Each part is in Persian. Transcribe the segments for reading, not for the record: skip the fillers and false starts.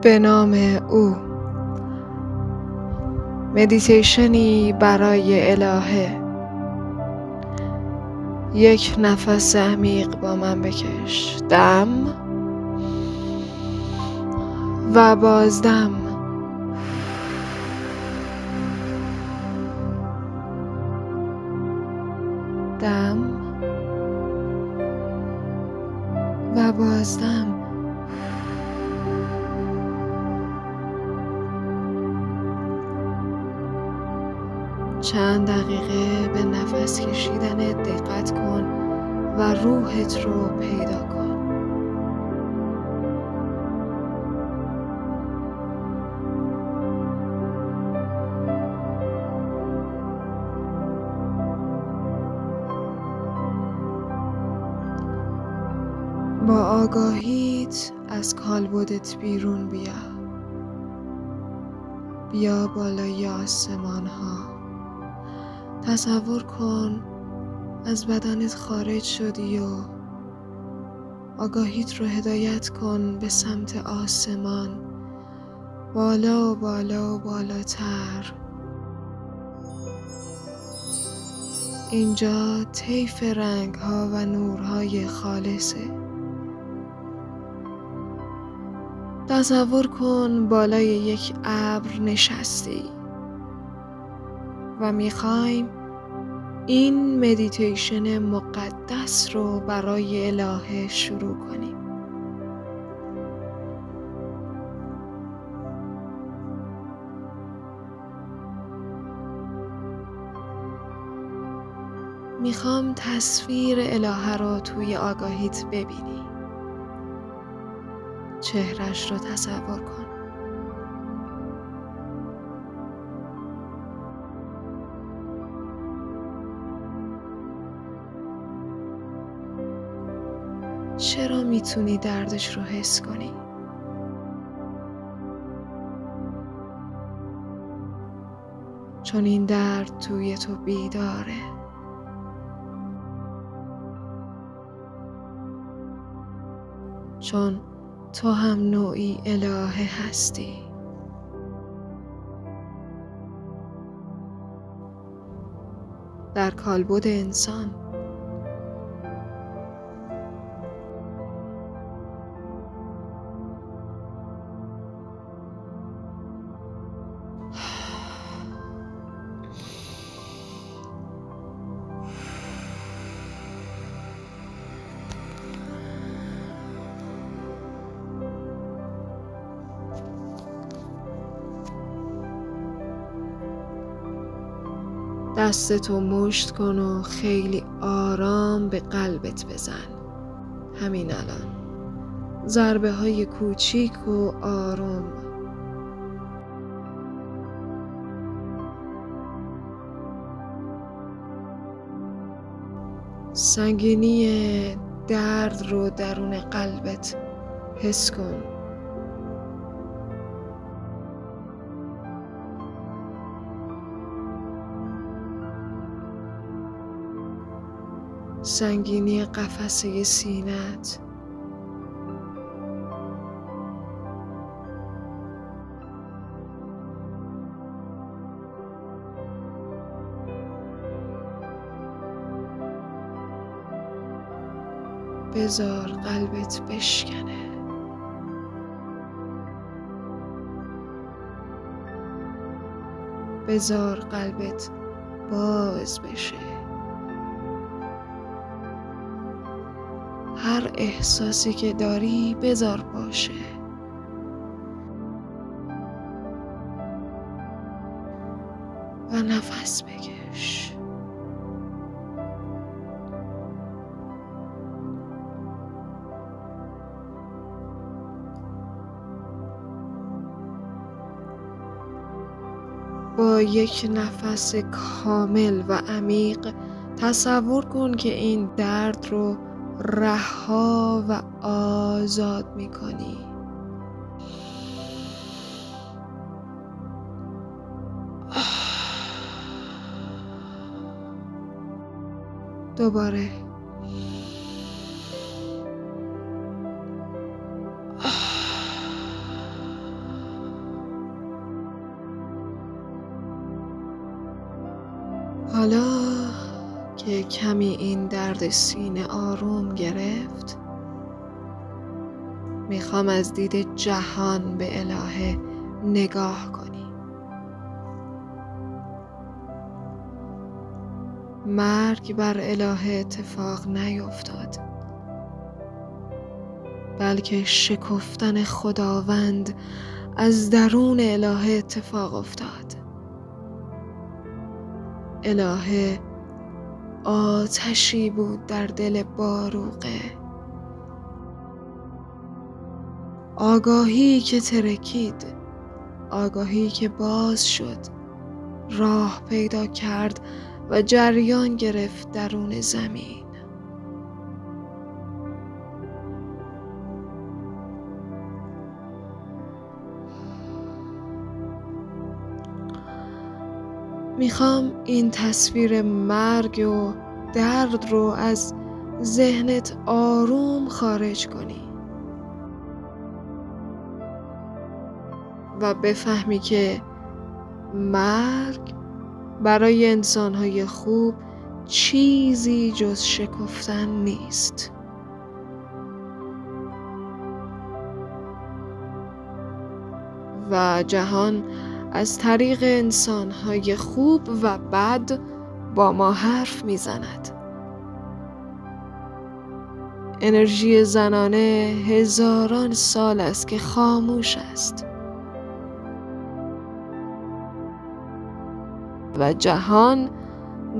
به نام او. مدیتیشنی برای الهه. یک نفس عمیق با من بکش. دم و بازدم. دم و بازدم. چند دقیقه به نفس کشیدنت دقت کن و روحت رو پیدا کن. با آگاهیت از کالبدت بیرون بیا بالای آسمان ها. تصور کن از بدنت خارج شدی و آگاهیت رو هدایت کن به سمت آسمان، بالا و بالا و بالاتر. اینجا طیف رنگ ها و نورهای خالصه. تصور کن بالای یک ابر نشستی و میخوایم این مدیتیشن مقدس رو برای الهه شروع کنیم. میخوام تصویر الهه رو توی آگاهیت ببینی. چهرش رو تصور کن. چرا میتونی دردش رو حس کنی؟ چون این درد توی تو بیداره. چون تو هم نوعی الهه هستی. در کالبد انسان. دستتو مشت کن و خیلی آرام به قلبت بزن. همین الان. ضربه های کوچیک و آروم. سنگینی درد رو درون قلبت حس کن. سنگینی قفسه سینه‌ت. بذار قلبت بشکنه. بذار قلبت باز بشه. هر احساسی که داری بذار باشه. و نفس بکش. با یک نفس کامل و عمیق تصور کن که این درد رو رها و آزاد می‌کنی. دوباره. حالا که کمی این درد سینه آروم گرفت، میخوام از دید جهان به الهه نگاه کنی. مرگ بر الهه اتفاق نیفتاد، بلکه شکفتن خداوند از درون الهه اتفاق افتاد. الهه آتشی بود در دل باروقه، آگاهی که ترکید، آگاهی که باز شد، راه پیدا کرد و جریان گرفت درون زمین. میخوام این تصویر مرگ و درد رو از ذهنت آروم خارج کنی و بفهمی که مرگ برای انسانهای خوب چیزی جز شکفتن نیست. و جهان از طریق انسانهای خوب و بد با ما حرف میزند. انرژی زنانه هزاران سال است که خاموش است و جهان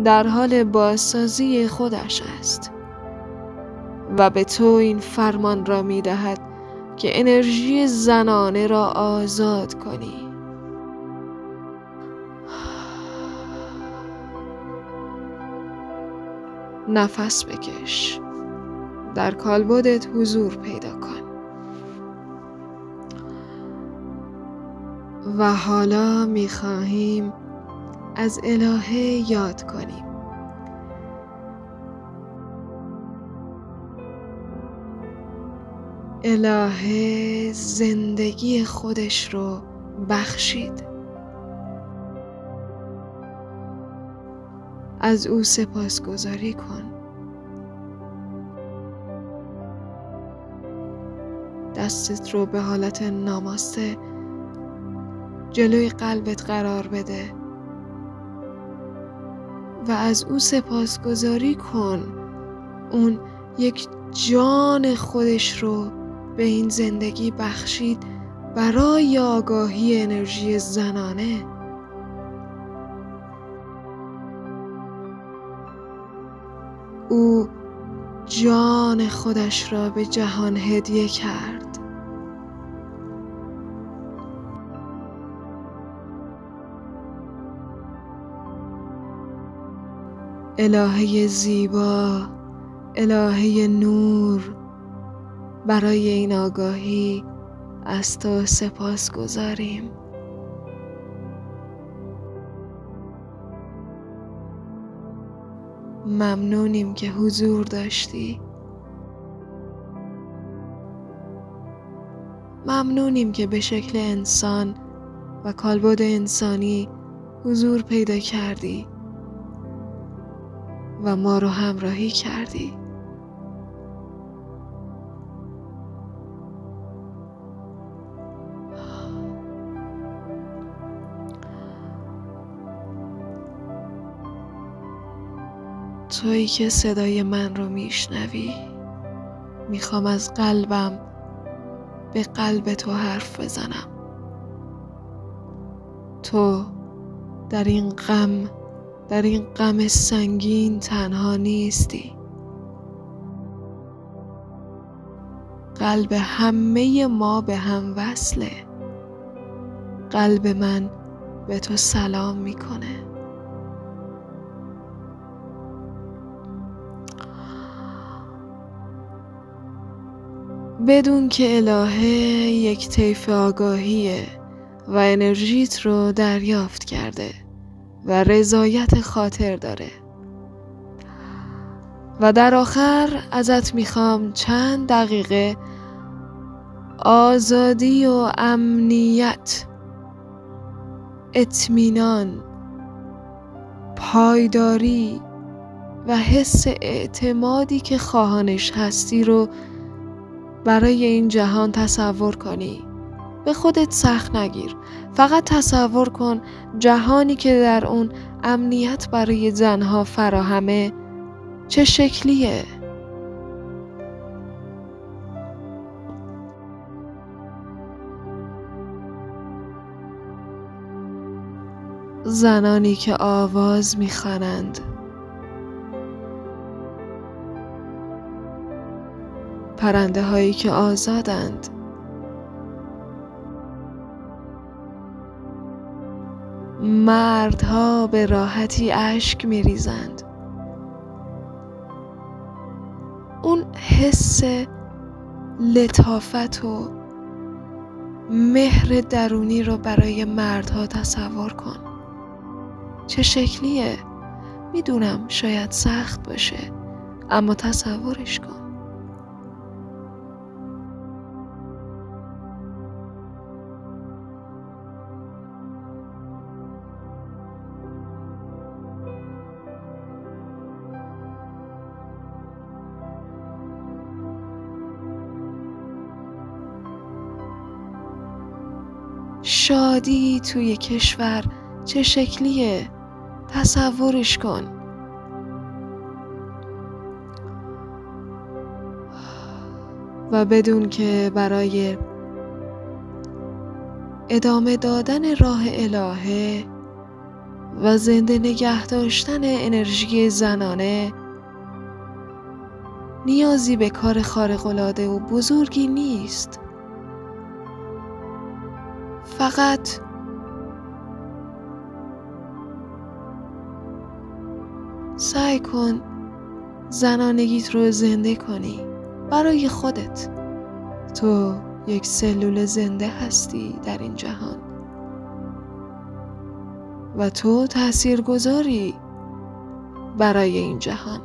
در حال بازسازی خودش است و به تو این فرمان را می دهد که انرژی زنانه را آزاد کنی. نفس بکش، در کالبدت حضور پیدا کن و حالا می خواهیم از الهه یاد کنیم. الهه زندگی خودش رو بخشید. از او سپاسگزاری کن. دستت رو به حالت ناماسته جلوی قلبت قرار بده و از او سپاسگزاری کن. اون یک جان خودش رو به این زندگی بخشید برای آگاهی انرژی زنانه. او جان خودش را به جهان هدیه کرد. الهه زیبا، الهه نور، برای این آگاهی از تو سپاس گذاریم. ممنونیم که حضور داشتی. ممنونیم که به شکل انسان و کالبد انسانی حضور پیدا کردی و ما رو همراهی کردی. تویی که صدای من رو میشنوی، میخوام از قلبم به قلب تو حرف بزنم. تو در این غم سنگین تنها نیستی. قلب همه ما به هم وصله. قلب من به تو سلام میکنه. بدون که الهه یک طیف آگاهیه و انرژیت رو دریافت کرده و رضایت خاطر داره. و در آخر ازت میخوام چند دقیقه آزادی و امنیت، اطمینان، پایداری و حس اعتمادی که خواهانش هستی رو برای این جهان تصور کنی. به خودت سخت نگیر. فقط تصور کن جهانی که در اون امنیت برای زنها فراهمه چه شکلیه. زنانی که آواز میخوانند، پرنده هایی که آزادند، مردها به راحتی اشک میریزند. اون حس لطافت و مهر درونی رو برای مردها تصور کن. چه شکلیه؟ میدونم شاید سخت باشه، اما تصورش کن. شادی توی کشور چه شکلیه؟ تصورش کن. و بدون که برای ادامه دادن راه الهه و زنده نگه داشتن انرژی زنانه نیازی به کار خارق‌العاده و بزرگی نیست. فقط سعی کن زنانگیت رو زنده کنی برای خودت. تو یک سلول زنده هستی در این جهان و تو تاثیرگذاری برای این جهان.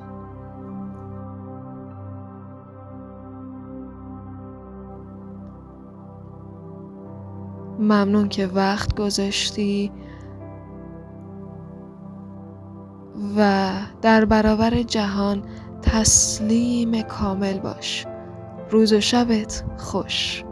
ممنون که وقت گذاشتی و در برابر جهان تسلیم کامل باش. روز و شبت خوش.